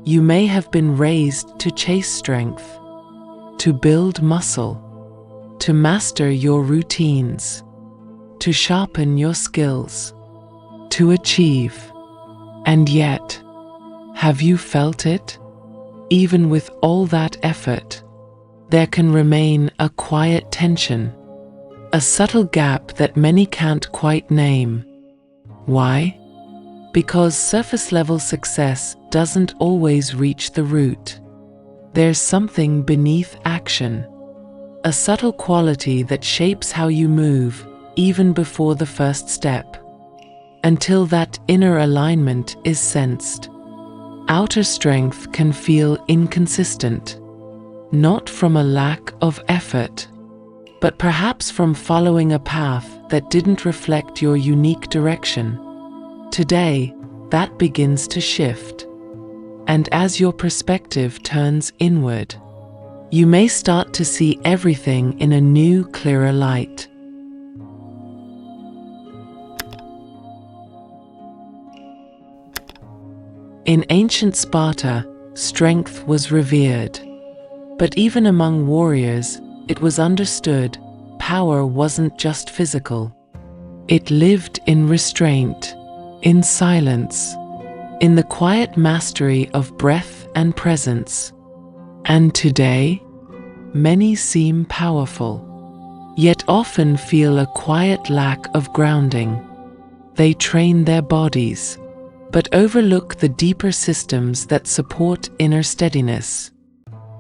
You may have been raised to chase strength, to build muscle, to master your routines, to sharpen your skills, to achieve. And yet, have you felt it? Even with all that effort, there can remain a quiet tension, a subtle gap that many can't quite name. Why? Because surface-level success doesn't always reach the root. There's something beneath action, a subtle quality that shapes how you move even before the first step. Until that inner alignment is sensed, outer strength can feel inconsistent, not from a lack of effort, but perhaps from following a path that didn't reflect your unique direction. Today, that begins to shift. And as your perspective turns inward, you may start to see everything in a new, clearer light. In ancient Sparta, strength was revered. But even among warriors, it was understood power wasn't just physical. It lived in restraint, in silence, in the quiet mastery of breath and presence. And today, many seem powerful, yet often feel a quiet lack of grounding. They train their bodies, but overlook the deeper systems that support inner steadiness.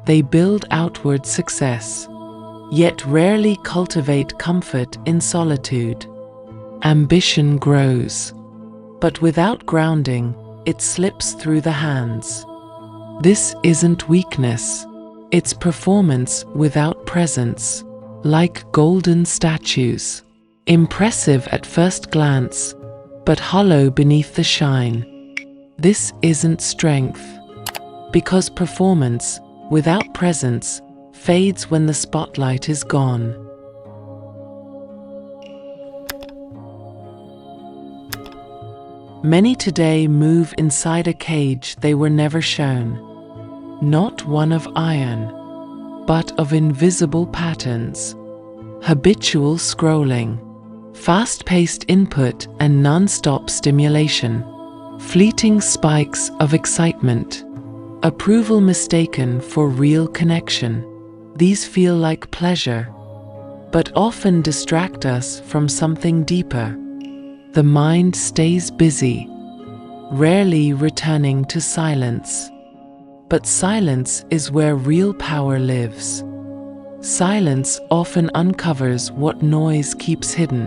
They build outward success, yet rarely cultivate comfort in solitude. Ambition grows, but without grounding, it slips through the hands. This isn't weakness, it's performance without presence, like golden statues, impressive at first glance, but hollow beneath the shine. This isn't strength, because performance without presence fades when the spotlight is gone. Many today move inside a cage they were never shown, not one of iron, but of invisible patterns, habitual scrolling, fast-paced input and non-stop stimulation, fleeting spikes of excitement, approval mistaken for real connection. These feel like pleasure, but often distract us from something deeper. The mind stays busy, rarely returning to silence. But silence is where real power lives. Silence often uncovers what noise keeps hidden.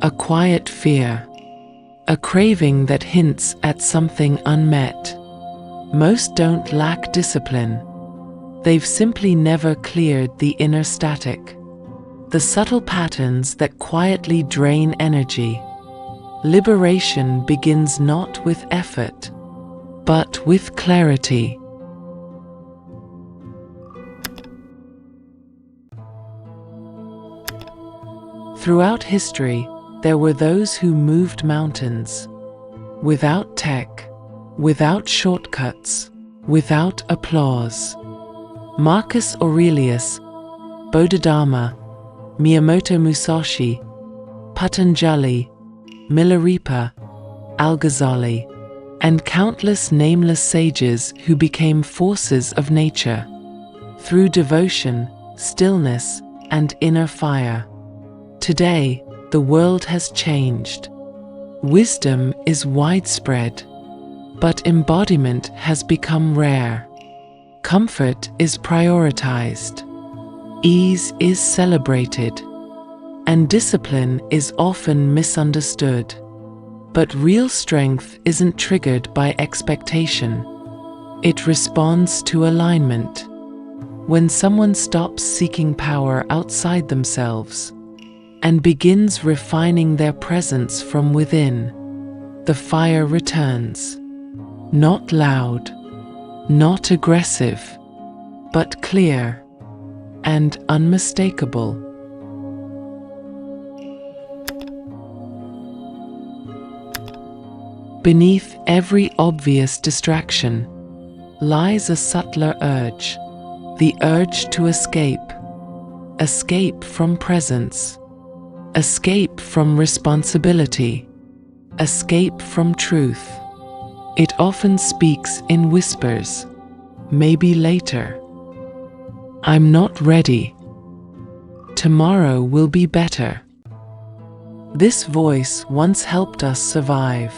A quiet fear, a craving that hints at something unmet. Most don't lack discipline. They've simply never cleared the inner static, the subtle patterns that quietly drain energy. Liberation begins not with effort, but with clarity. Throughout history, there were those who moved mountains, without tech, without shortcuts, without applause. Marcus Aurelius, Bodhidharma, Miyamoto Musashi, Patanjali, Milarepa, Al-Ghazali, and countless nameless sages who became forces of nature through devotion, stillness, and inner fire. Today, the world has changed. Wisdom is widespread, but embodiment has become rare. Comfort is prioritized, ease is celebrated, and discipline is often misunderstood. But real strength isn't triggered by expectation. It responds to alignment. When someone stops seeking power outside themselves and begins refining their presence from within, the fire returns. Not loud, not aggressive, but clear and unmistakable. Beneath every obvious distraction, lies a subtler urge, the urge to escape. Escape from presence. Escape from responsibility. Escape from truth. It often speaks in whispers. Maybe later. I'm not ready. Tomorrow will be better. This voice once helped us survive.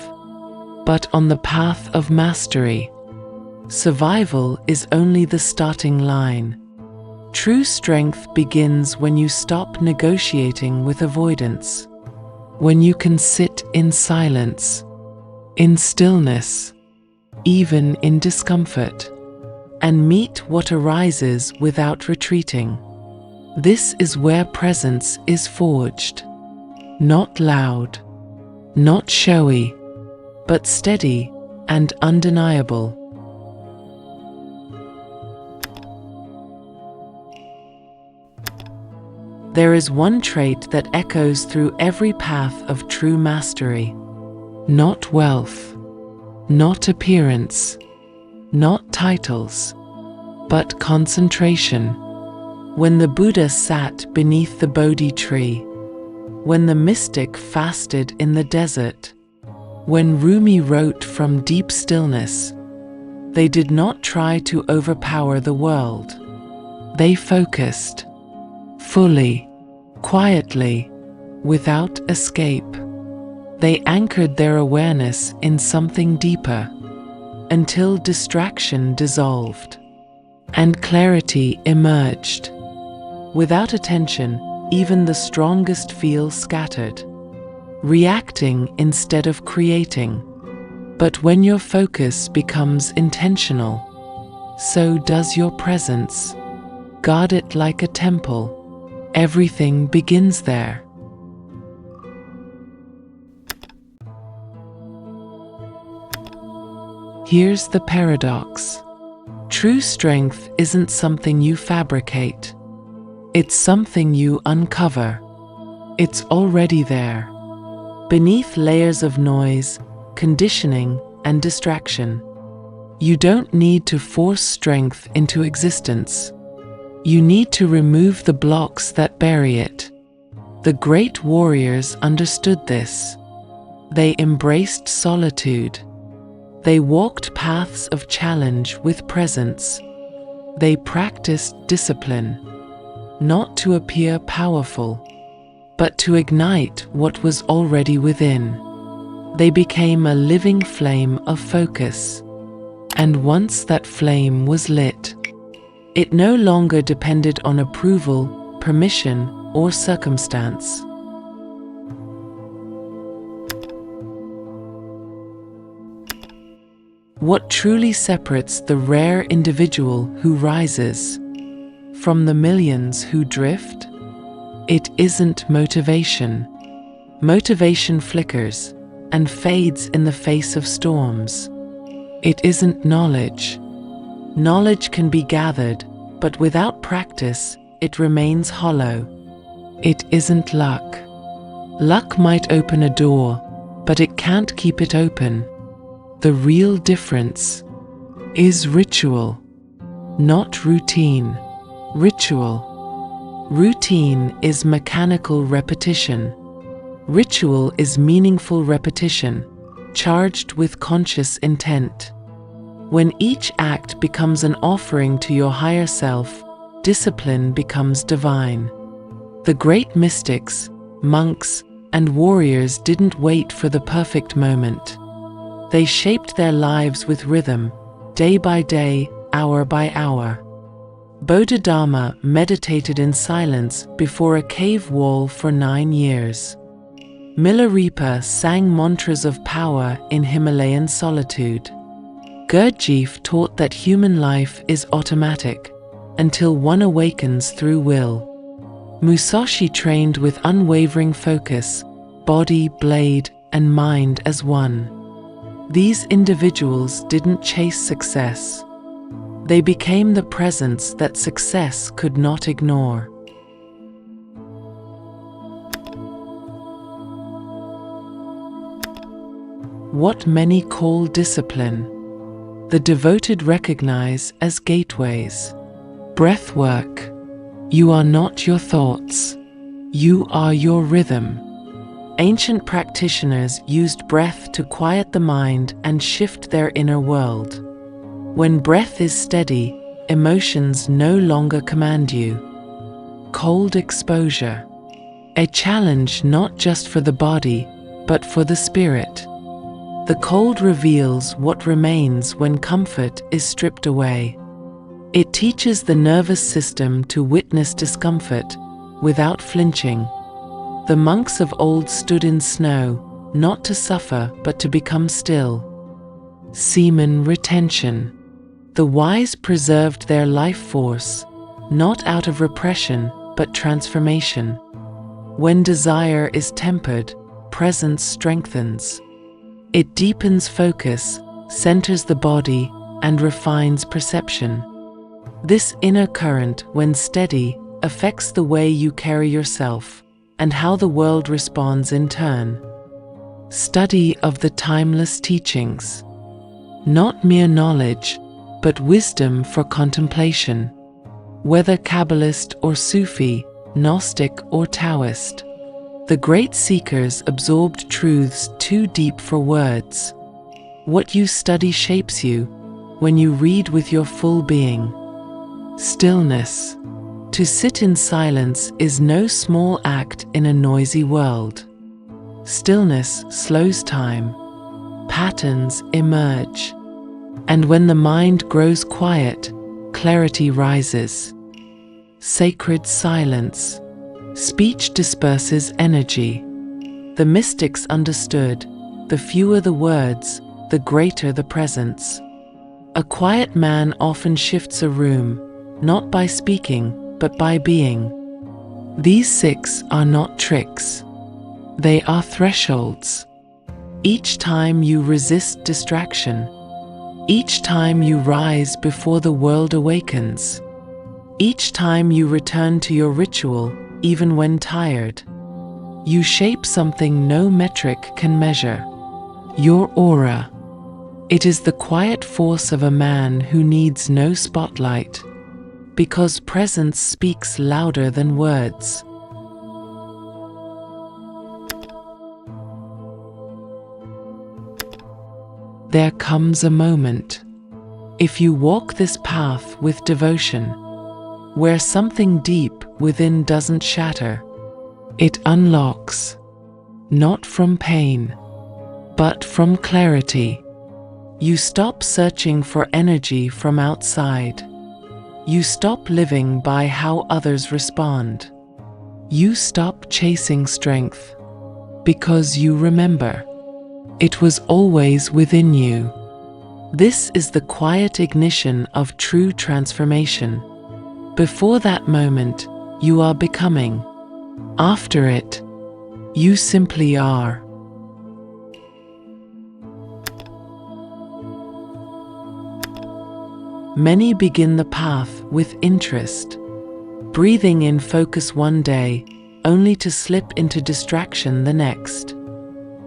But on the path of mastery, survival is only the starting line. True strength begins when you stop negotiating with avoidance. When you can sit in silence, in stillness, even in discomfort, and meet what arises without retreating. This is where presence is forged. Not loud, not showy, but steady and undeniable. There is one trait that echoes through every path of true mastery. Not wealth, not appearance, not titles, but concentration. When the Buddha sat beneath the Bodhi tree, when the mystic fasted in the desert, when Rumi wrote from deep stillness, they did not try to overpower the world. They focused, fully, quietly, without escape. They anchored their awareness in something deeper, until distraction dissolved, and clarity emerged. Without attention, even the strongest feel scattered, reacting instead of creating. But when your focus becomes intentional, so does your presence. Guard it like a temple. Everything begins there. Here's the paradox. True strength isn't something you fabricate. It's something you uncover. It's already there, beneath layers of noise, conditioning, and distraction. You don't need to force strength into existence. You need to remove the blocks that bury it. The great warriors understood this. They embraced solitude. They walked paths of challenge with presence. They practiced discipline, not to appear powerful, but to ignite what was already within. They became a living flame of focus. And once that flame was lit, it no longer depended on approval, permission, or circumstance. What truly separates the rare individual who rises from the millions who drift? It isn't motivation. Motivation flickers and fades in the face of storms. It isn't knowledge. Knowledge can be gathered, but without practice, it remains hollow. It isn't luck. Luck might open a door, but it can't keep it open. The real difference is ritual, not routine. Ritual. Routine is mechanical repetition. Ritual is meaningful repetition, charged with conscious intent. When each act becomes an offering to your higher self, discipline becomes divine. The great mystics, monks, and warriors didn't wait for the perfect moment. They shaped their lives with rhythm, day by day, hour by hour. Bodhidharma meditated in silence before a cave wall for 9 years. Milarepa sang mantras of power in Himalayan solitude. Gurdjieff taught that human life is automatic, until one awakens through will. Musashi trained with unwavering focus, body, blade, and mind as one. These individuals didn't chase success. They became the presence that success could not ignore. What many call discipline. The devoted recognize as gateways. Breath work. You are not your thoughts. You are your rhythm. Ancient practitioners used breath to quiet the mind and shift their inner world. When breath is steady, emotions no longer command you. Cold exposure. A challenge not just for the body, but for the spirit. The cold reveals what remains when comfort is stripped away. It teaches the nervous system to witness discomfort without flinching. The monks of old stood in snow, not to suffer but to become still. Semen retention. The wise preserved their life force, not out of repression but transformation. When desire is tempered, presence strengthens. It deepens focus, centers the body, and refines perception. This inner current, when steady, affects the way you carry yourself and how the world responds in turn. Study of the timeless teachings. Not mere knowledge, but wisdom for contemplation. Whether Kabbalist or Sufi, Gnostic or Taoist, the great seekers absorbed truths too deep for words. What you study shapes you when you read with your full being. Stillness. To sit in silence is no small act in a noisy world. Stillness slows time. Patterns emerge. And when the mind grows quiet, clarity rises. Sacred silence. Speech disperses energy. The mystics understood, the fewer the words, the greater the presence. A quiet man often shifts a room, not by speaking, but by being. These 6 are not tricks. They are thresholds. Each time you resist distraction, each time you rise before the world awakens, each time you return to your ritual, even when tired, you shape something no metric can measure. Your aura. It is the quiet force of a man who needs no spotlight, because presence speaks louder than words. There comes a moment, if you walk this path with devotion, where something deep within doesn't shatter. It unlocks, not from pain, but from clarity. You stop searching for energy from outside. You stop living by how others respond. You stop chasing strength, because you remember, it was always within you. This is the quiet ignition of true transformation. Before that moment, you are becoming. After it, you simply are. Many begin the path with interest, breathing in focus one day, only to slip into distraction the next.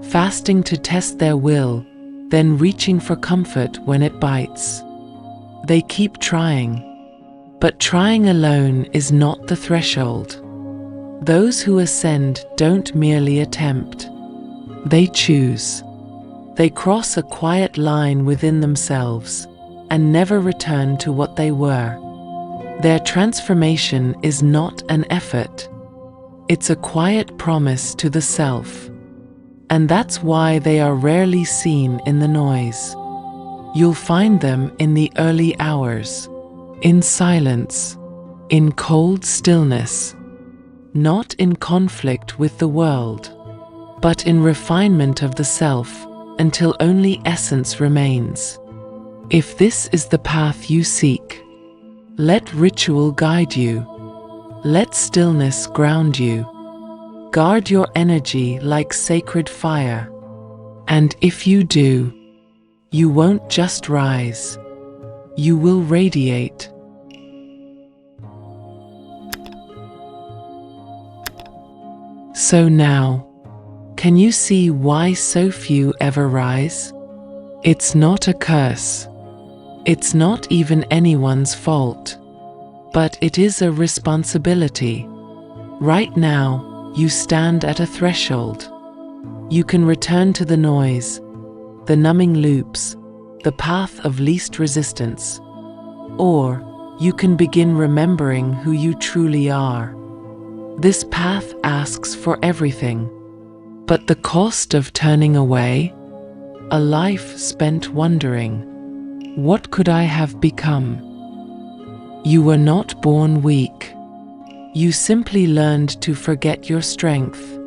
Fasting to test their will, then reaching for comfort when it bites. They keep trying, but trying alone is not the threshold. Those who ascend don't merely attempt. They choose. They cross a quiet line within themselves and never return to what they were. Their transformation is not an effort. It's a quiet promise to the self. And that's why they are rarely seen in the noise. You'll find them in the early hours, in silence, in cold stillness, not in conflict with the world, but in refinement of the self, until only essence remains. If this is the path you seek, let ritual guide you. Let stillness ground you. Guard your energy like sacred fire. And if you do, you won't just rise, you will radiate. So now, can you see why so few ever rise? It's not a curse. It's not even anyone's fault, but it is a responsibility. Right now, you stand at a threshold. You can return to the noise, the numbing loops, the path of least resistance. Or you can begin remembering who you truly are. This path asks for everything. But the cost of turning away? A life spent wondering, what could I have become? You were not born weak. You simply learned to forget your strength.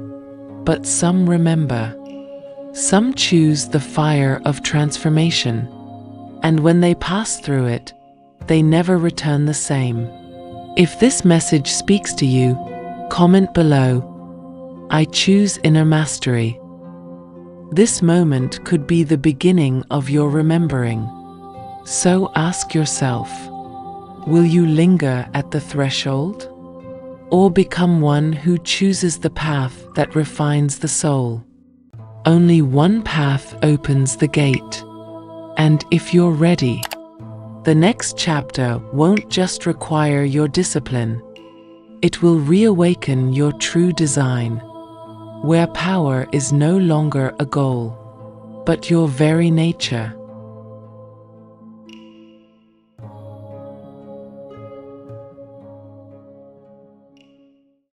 But some remember. Some choose the fire of transformation. And when they pass through it, they never return the same. If this message speaks to you, comment below. I choose inner mastery. This moment could be the beginning of your remembering. So ask yourself, will you linger at the threshold? Or become one who chooses the path that refines the soul? Only one path opens the gate. And if you're ready, the next chapter won't just require your discipline. It will reawaken your true design, where power is no longer a goal, but your very nature.